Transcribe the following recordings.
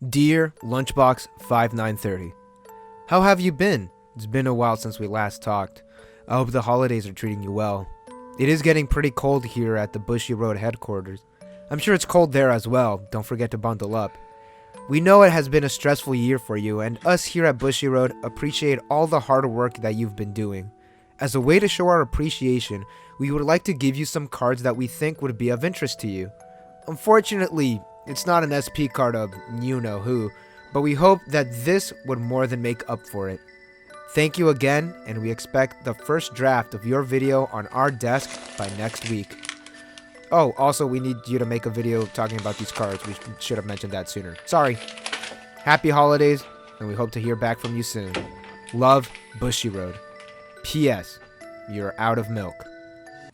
Dear Lunchbox 5930, how have you been? It's been a while since we last talked. I hope the holidays are treating you well. It is getting pretty cold here at the Bushiroad headquarters. I'm sure it's cold there as well. Don't forget to bundle up. We know it has been a stressful year for you, and us here at Bushiroad appreciate all the hard work that you've been doing. As a way to show our appreciation, we would like to give you some cards that we think would be of interest to you. Unfortunately, it's not an SP card of you-know-who, but we hope that this would more than make up for it. Thank you again, and we expect the first draft of your video on our desk by next week. Oh, also, we need you to make a video talking about these cards. We should have mentioned that sooner. Sorry. Happy holidays, and we hope to hear back from you soon. Love, Bushiroad. P.S. You're out of milk.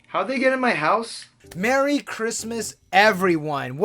How'd they get in my house? Merry Christmas, everyone.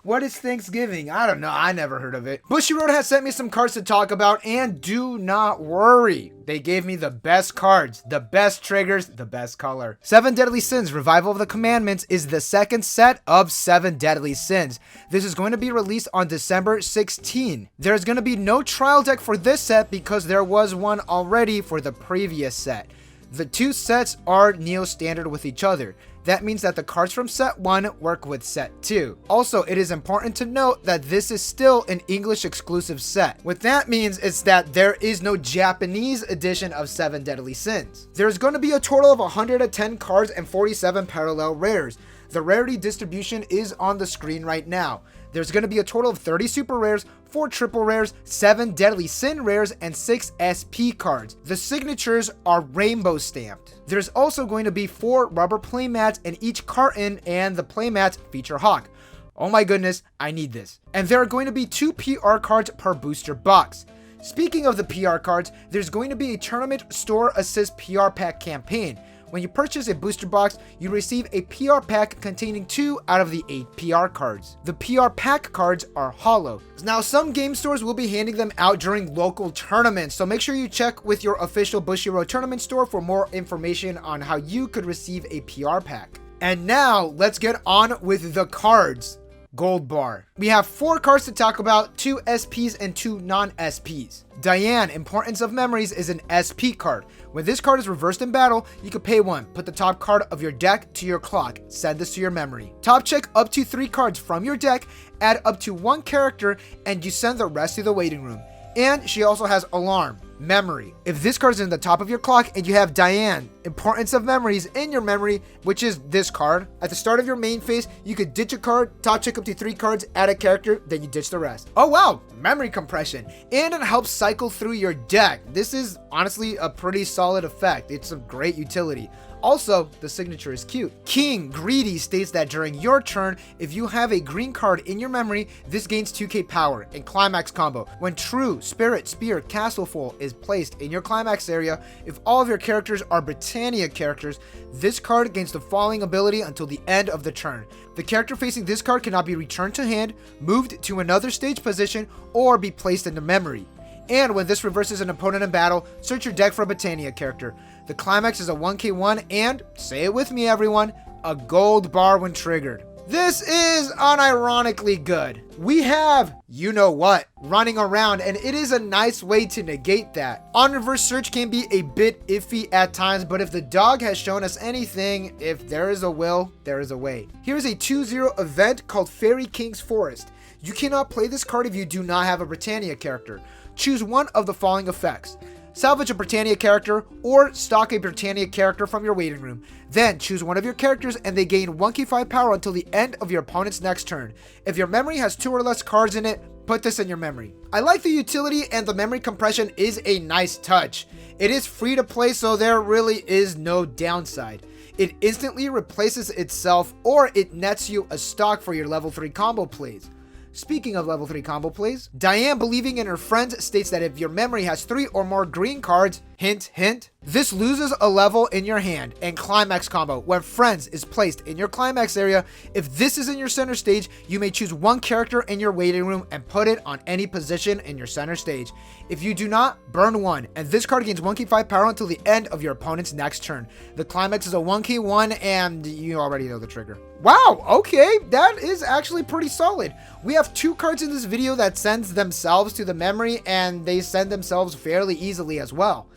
What is Thanksgiving? I don't know. I never heard of it. Bushiroad has sent me some cards to talk about, and do not worry. They gave me the best cards, the best triggers, the best color. 7 Deadly Sins, Revival of the Commandments is the second set of 7 Deadly Sins. This is going to be released on December 16. There's going to be no trial deck for this set because there was one already for the previous set. The two sets are Neo standard with each other. That means that the cards from set 1 work with set 2. Also, it is important to note that this is still an English exclusive set. What that means is that there is no Japanese edition of 7 Deadly Sins. There's going to be a total of 110 cards and 47 parallel rares. The rarity distribution is on the screen right now. There's going to be a total of 30 super rares, 4 triple rares, 7 Deadly Sin rares, and 6 SP cards. The signatures are rainbow stamped. There's also going to be 4 rubber playmats in each carton, and the playmats feature Hawk. Oh my goodness, I need this. And there are going to be 2 PR cards per booster box. Speaking of the PR cards, there's going to be a tournament store assist PR pack campaign. When you purchase a booster box, you receive a PR pack containing 2 out of the 8 PR cards. The PR pack cards are hollow. Now, some game stores will be handing them out during local tournaments, so make sure you check with your official Bushiroad tournament store for more information on how you could receive a PR pack. And now, let's get on with the cards. Gold bar. We have 4 cards to talk about, 2 SPs and 2 non-SPs. Diane, Importance of Memories, is an SP card. When this card is reversed in battle, you can pay 1. Put the top card of your deck to your clock. Send this to your memory. Top check up to 3 cards from your deck, add up to 1 character, and you send the rest to the waiting room. And she also has Alarm, Memory. If this card is in the top of your clock and you have Diane, Importance of Memories, in your memory, which is this card, at the start of your main phase, you could ditch a card, top check up to 3 cards, add a character, then you ditch the rest. Oh wow, memory compression. And it helps cycle through your deck. This is honestly a pretty solid effect. It's a great utility. Also, the signature is cute. King Greedy states that during your turn, if you have a green card in your memory, this gains 2k power in Climax combo. When True, Spirit, Spear, Castleful is placed in your Climax area, if all of your characters are Britannia characters, this card gains the following ability until the end of the turn. The character facing this card cannot be returned to hand, moved to another stage position, or be placed into memory. And when this reverses an opponent in battle, search your deck for a Britannia character. The Climax is a 1k1 and, say it with me everyone, a gold bar when triggered. This is unironically good. We have you-know-what running around, and it is a nice way to negate that. On-reverse search can be a bit iffy at times, but if the dog has shown us anything, if there is a will, there is a way. Here's a 2-0 event called Fairy King's Forest. You cannot play this card if you do not have a Britannia character. Choose one of the following effects. Salvage a Britannia character or stock a Britannia character from your waiting room. Then choose one of your characters and they gain 1k5 power until the end of your opponent's next turn. If your memory has 2 or less cards in it, put this in your memory. I like the utility, and the memory compression is a nice touch. It is free to play, so there really is no downside. It instantly replaces itself, or it nets you a stock for your level 3 combo plays. Speaking of level 3 combo plays, Diane, believing in her friends, states that if your memory has 3 or more green cards, Hint, hint. This loses a level in your hand and climax combo. When friends is placed in your climax area, if this is in your center stage, you may choose one character in your waiting room and put it on any position in your center stage. If you do not, burn one, and this card gains 1 key 5 power until the end of your opponent's next turn. The climax is a 1 key 1, and you already know the trigger. Wow, okay, that is actually pretty solid. We have 2 cards in this video that sends themselves to the memory, and they send themselves fairly easily as well.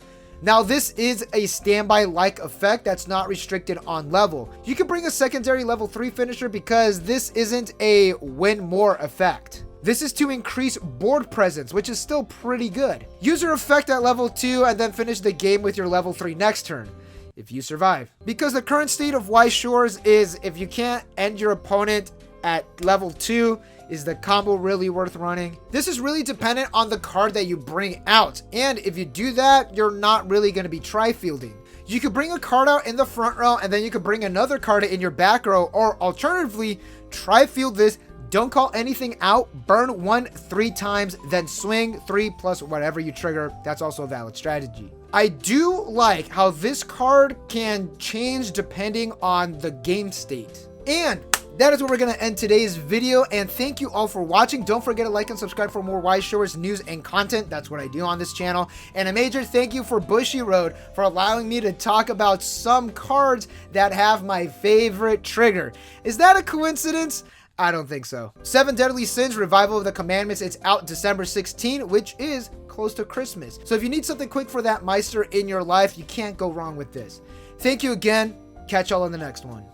Now, this is a standby-like effect that's not restricted on level. You can bring a secondary level 3 finisher because this isn't a win more effect. This is to increase board presence, which is still pretty good. Use your effect at level 2 and then finish the game with your level 3 next turn, if you survive. Because the current state of Weiss Schwarz is if you can't end your opponent at level 2, is the combo really worth running? This is really dependent on the card that you bring out, and if you do that, you're not really going to be tri-fielding. You could bring a card out in the front row, and then you could bring another card in your back row, or alternatively, tri-field this, don't call anything out, burn 1 3 times, then swing 3 plus whatever you trigger. That's also a valid strategy. I do like how this card can change depending on the game state. And that is where we're going to end today's video, and thank you all for watching. Don't forget to like and subscribe for more Weiss Schwarz news and content. That's what I do on this channel. And a major thank you for Bushiroad for allowing me to talk about some cards that have my favorite trigger. Is that a coincidence? I don't think so. 7 Deadly Sins, Revival of the Commandments. It's out December 16, which is close to Christmas. So if you need something quick for that Meister in your life, you can't go wrong with this. Thank you again. Catch y'all in the next one.